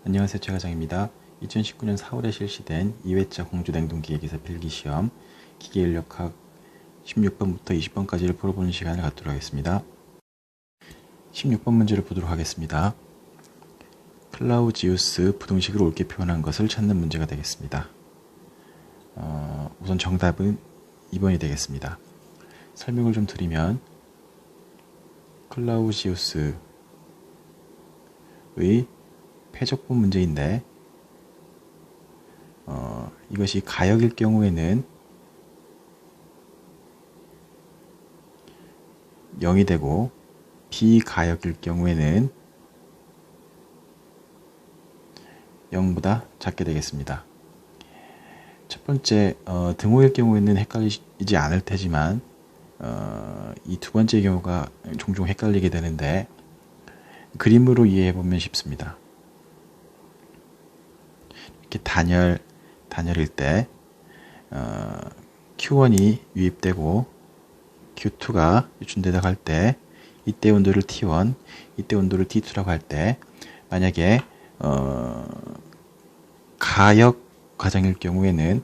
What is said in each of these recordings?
안녕하세요. 최과장입니다. 2019년 4월에 실시된 2회차 공주냉동기계기사 필기시험 기계인력학 16번부터 20번까지를 풀어보는 시간을 갖도록 하겠습니다. 16번 문제를 보도록 하겠습니다. 클라우지우스 부등식을 옳게 표현한 것을 찾는 문제가 되겠습니다. 우선 정답은 2번이 되겠습니다. 설명을 좀 드리면 클라우지우스의 패적분 문제인데 이것이 가역일 경우에는 0이 되고 비가역일 경우에는 0보다 작게 되겠습니다. 첫 번째 등호일 경우에는 헷갈리지 않을 테지만 이 두 번째 경우가 종종 헷갈리게 되는데 그림으로 이해해 보면 쉽습니다. 이렇게 단열일 때 Q1이 유입되고 Q2가 유출되다고 할 때 이때 온도를 T1, 이때 온도를 T2라고 할 때 만약에 가역 과정일 경우에는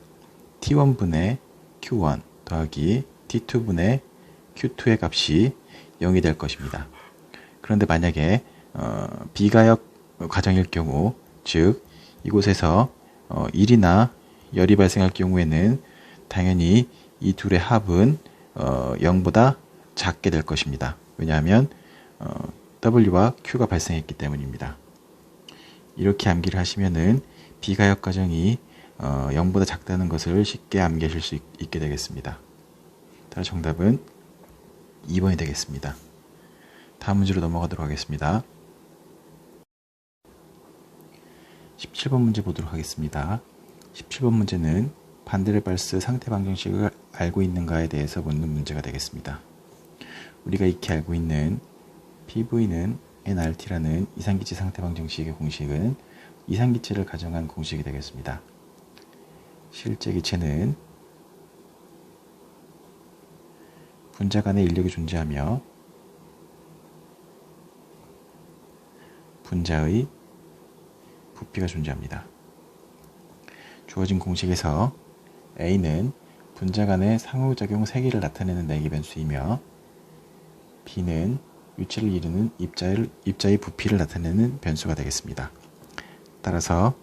T1분의 Q1 더하기 T2분의 Q2의 값이 0이 될 것입니다. 그런데 만약에 비가역 과정일 경우, 즉 이곳에서 1이나 열이 발생할 경우에는 당연히 이 둘의 합은 0보다 작게 될 것입니다. 왜냐하면 W와 Q가 발생했기 때문입니다. 이렇게 암기를 하시면은 비가역 과정이 0보다 작다는 것을 쉽게 암기하실 수 있게 되겠습니다. 따라서 정답은 2번이 되겠습니다. 다음 문제로 넘어가도록 하겠습니다. 17번 문제 보도록 하겠습니다. 17번 문제는 반데르발스 상태 방정식을 알고 있는가에 대해서 묻는 문제가 되겠습니다. 우리가 익히 알고 있는 PV는 nRT라는 이상기체 상태 방정식의 공식은 이상기체를 가정한 공식이 되겠습니다. 실제 기체는 분자 간의 인력이 존재하며 분자의 부피가 존재합니다. 주어진 공식에서 A는 분자 간의 상호작용 세기를 나타내는 내기 변수이며 B는 유체를 이루는 입자의 부피를 나타내는 변수가 되겠습니다. 따라서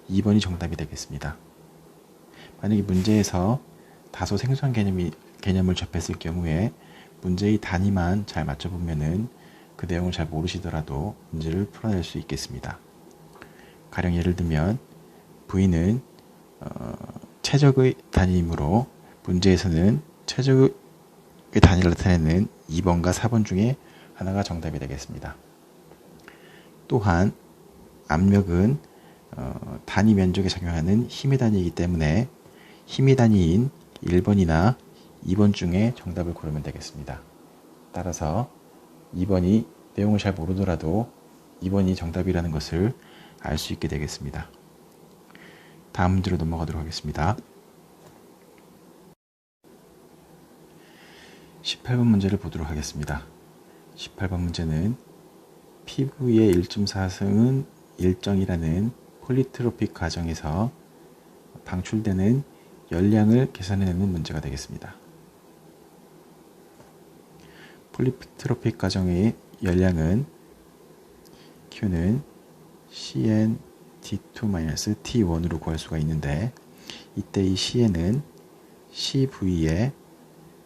2번이 정답이 되겠습니다. 만약에 문제에서 다소 생소한 개념을 접했을 경우에 문제의 단위만 잘 맞춰보면은 그 내용을 잘 모르시더라도 문제를 풀어낼 수 있겠습니다. 가령 예를 들면 V는 최적의 단위이므로 문제에서는 최적의 단위를 나타내는 2번과 4번 중에 하나가 정답이 되겠습니다. 또한 압력은 단위 면적에 작용하는 힘의 단위이기 때문에 힘의 단위인 1번이나 2번 중에 정답을 고르면 되겠습니다. 따라서 2번이 내용을 잘 모르더라도 2번이 정답이라는 것을 알 수 있게 되겠습니다. 다음 문제로 넘어가도록 하겠습니다. 18번 문제를 보도록 하겠습니다. 18번 문제는 PV의 1.4승은 일정이라는 폴리트로픽 과정에서 방출되는 열량을 계산해내는 문제가 되겠습니다. 폴리트로픽 과정의 열량은 Q는 CN-T2-T1으로 구할 수가 있는데 이때 이 CN은 CV의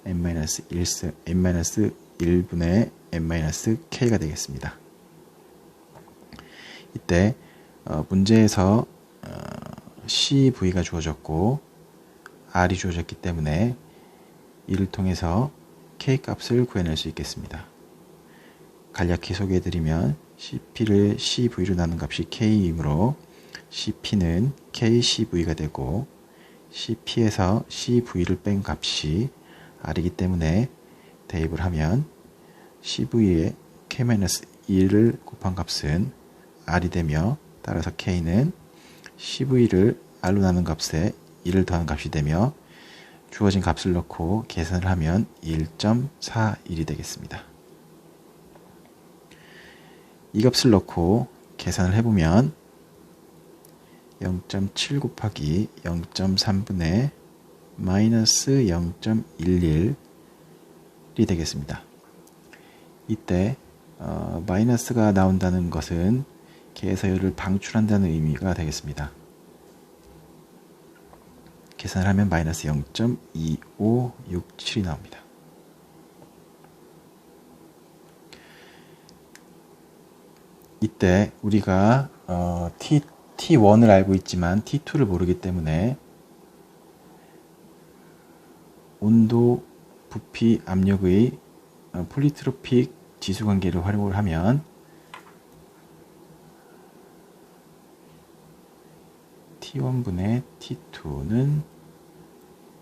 n-1분의 n-k가 되겠습니다. 이때 문제에서 CV가 주어졌고 R이 주어졌기 때문에 이를 통해서 K 값을 구해낼 수 있겠습니다. 간략히 소개해드리면 CP를 CV로 나눈 값이 K이므로 CP는 KCV가 되고 CP에서 CV를 뺀 값이 R이기 때문에 대입을 하면 CV에 K-1을 곱한 값은 R이 되며 따라서 K는 CV를 R로 나눈 값에 1을 더한 값이 되며 주어진 값을 넣고 계산을 하면 1.41이 되겠습니다. 이 값을 넣고 계산을 해보면 0.7 곱하기 0.3분의 마이너스 0.11이 되겠습니다. 이때 마이너스가 나온다는 것은 계에서 열을 방출한다는 의미가 되겠습니다. 계산을 하면 마이너스 0.2567이 나옵니다. 이때 우리가 T1을 알고 있지만 T2를 모르기 때문에 온도, 부피, 압력의 폴리트로픽 지수관계를 활용을 하면 T1분의 T2는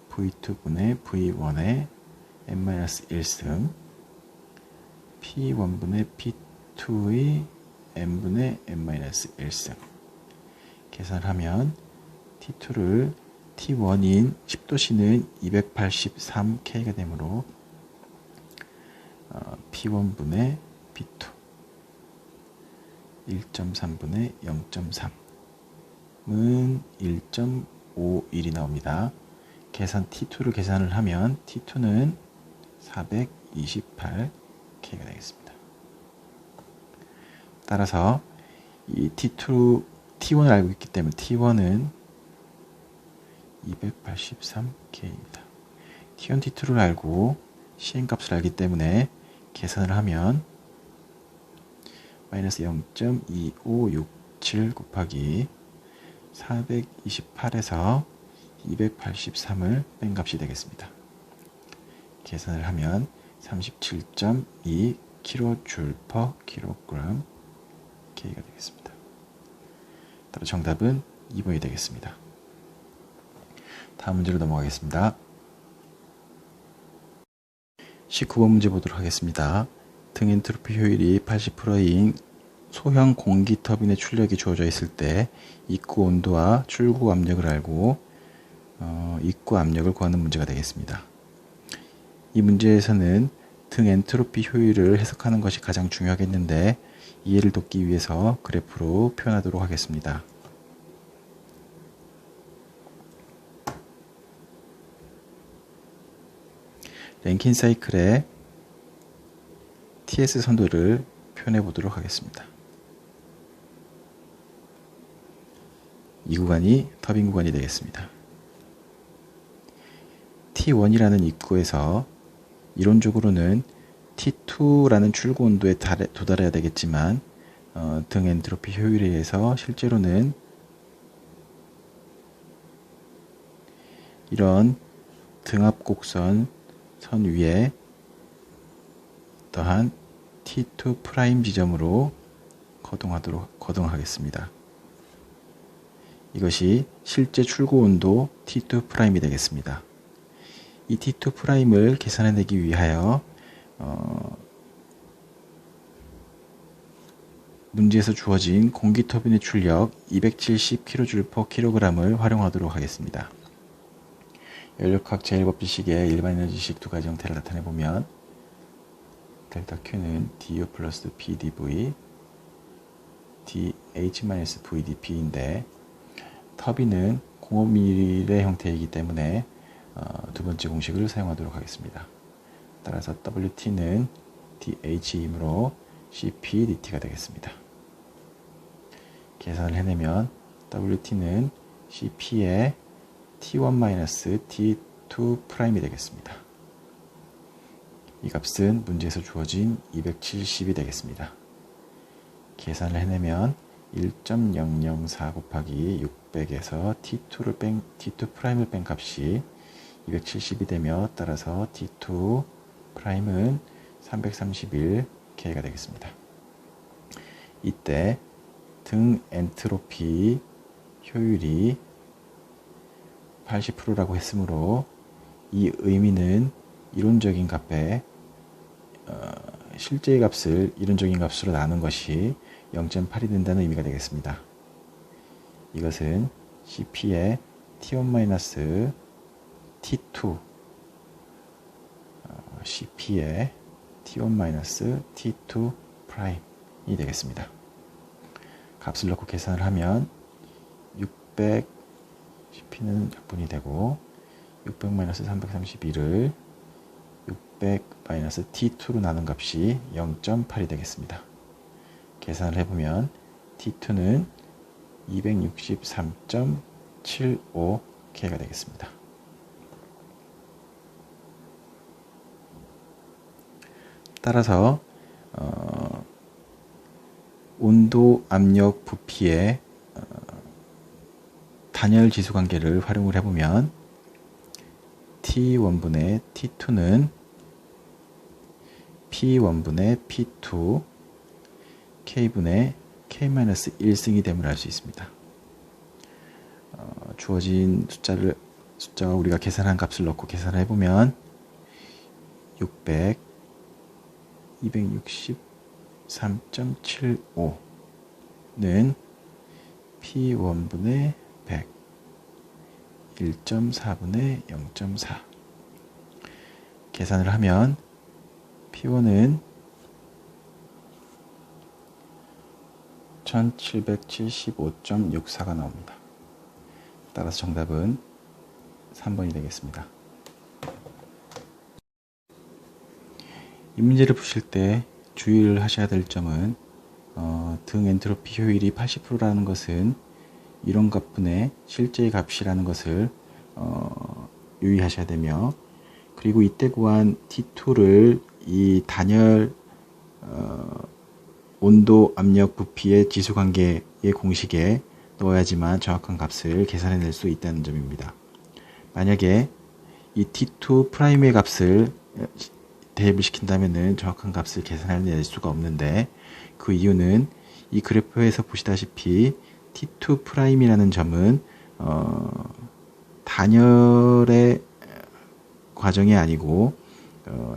V2분의 V1의 n-1승 P1분의 P2의 n분의 n-1승 계산을 하면 T2를 T1인 10도씨는 283K가 되므로 P1분의 P2 1.3분의 0.3은 1.51이 나옵니다. T2를 계산을 하면 T2는 428K가 되겠습니다. 따라서 이 T1을 알고 있기 때문에 T1은 283K입니다. T1, T2를 알고 시행값을 알기 때문에 계산을 하면 마이너스 0.2567 곱하기 428에서 283을 뺀 값이 되겠습니다. 계산을 하면 37.2 kJ/kg K가 되겠습니다. 따라 정답은 2번이 되겠습니다. 다음 문제로 넘어가겠습니다. 19번 문제 보도록 하겠습니다. 등 엔트로피 효율이 80%인 소형 공기 터빈의 출력이 주어져 있을 때 입구 온도와 출구 압력을 알고 입구 압력을 구하는 문제가 되겠습니다. 이 문제에서는 등 엔트로피 효율을 해석하는 것이 가장 중요하겠는데 이해를 돕기 위해서 그래프로 표현하도록 하겠습니다. 랭킨 사이클의 TS 선도를 표현해 보도록 하겠습니다. 이 구간이 터빈 구간이 되겠습니다. T1이라는 입구에서 이론적으로는 T2라는 출구 온도에 도달해야 되겠지만 등 엔트로피 효율에 의해서 실제로는 이런 등압 곡선 선 위에 더한 T2' 지점으로 거동하겠습니다. 이것이 실제 출구 온도 T2'이 되겠습니다. 이 T2'을 계산해내기 위하여 문제에서 주어진 공기 터빈의 출력 270kJ/kg을 활용하도록 하겠습니다. 연력학 제1법 지식의 일반인의 지식 두 가지 형태를 나타내보면 델타 Q는 dU 플러스 PdV dH-VdP인데 터빈은 공업밀의 형태이기 때문에 두 번째 공식을 사용하도록 하겠습니다. 따라서 WT는 dH이므로 CPdT가 되겠습니다. 계산을 해내면 WT는 CP의 T1-T2'이 되겠습니다. 이 값은 문제에서 주어진 270이 되겠습니다. 계산을 해내면 1.004 곱하기 600에서 T2'을 뺀 값이 270이 되며 따라서 T2'은 331K가 되겠습니다. 이때 등 엔트로피 효율이 80%라고 했으므로 이 의미는 이론적인 값에 실제의 값을 이론적인 값으로 나눈 것이 0.8이 된다는 의미가 되겠습니다. 이것은 CP의 T1-T2 CP의 T1-T2'이 되겠습니다. 값을 넣고 계산을 하면 600 CP는 약분이 되고 600-332를 600-T2로 나눈 값이 0.8이 되겠습니다. 계산을 해보면 T2는 263.75K가 되겠습니다. 따라서 온도, 압력, 부피의 단열 지수 관계를 활용을 해보면 T1분의 T2는 P1분의 P2 K분의 K-1승이 됨을 알 수 있습니다. 주어진 숫자가 우리가 계산한 값을 넣고 계산을 해보면 600 263.75는 P1분의 100 1.4분의 0.4 계산을 하면 P1은 1775.64가 나옵니다. 따라서 정답은 3번이 되겠습니다. 이 문제를 푸실 때 주의를 하셔야 될 점은 등 엔트로피 효율이 80%라는 것은 이론값분의 실제의 값이라는 것을 유의하셔야 되며, 그리고 이때 구한 T2를 이 단열 온도, 압력, 부피의 지수관계의 공식에 넣어야지만 정확한 값을 계산해낼 수 있다는 점입니다. 만약에 이 T2 프라임의 값을 대입을 시킨다면 정확한 값을 계산해낼 수가 없는데, 그 이유는 이 그래프에서 보시다시피 T2 프라임이라는 점은 단열의 과정이 아니고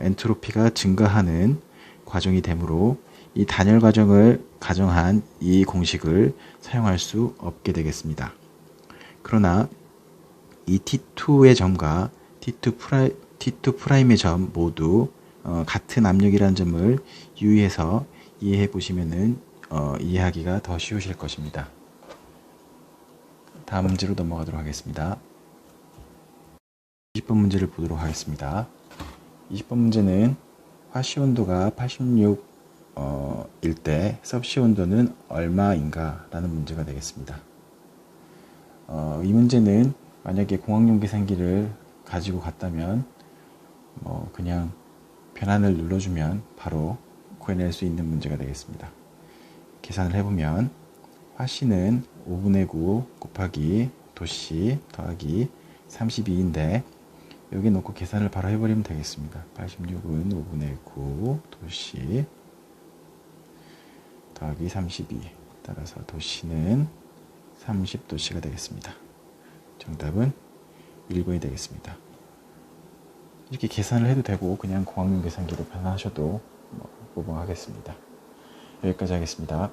엔트로피가 증가하는 과정이 되므로 이 단열 과정을 가정한 이 공식을 사용할 수 없게 되겠습니다. 그러나 이 T2의 점과 T2 프라임의 점 모두 같은 압력이라는 점을 유의해서 이해해 보시면은 이해하기가 더 쉬우실 것입니다. 다음 문제로 넘어가도록 하겠습니다. 20번 문제를 보도록 하겠습니다. 20번 문제는 화씨 온도가 86 일 때 섭씨 온도는 얼마인가 라는 문제가 되겠습니다. 이 문제는 만약에 공학용 계산기를 가지고 갔다면 그냥 변환을 눌러주면 바로 구해낼 수 있는 문제가 되겠습니다. 계산을 해보면 화씨는 5분의 9 곱하기 도씨 더하기 32인데 여기 놓고 계산을 바로 해버리면 되겠습니다. 86은 5분의 9 도씨 더하기 32, 따라서 도씨는 30도씨가 되겠습니다. 정답은 1번이 되겠습니다. 이렇게 계산을 해도 되고 그냥 공학용 계산기로 변환하셔도 무방하겠습니다. 여기까지 하겠습니다.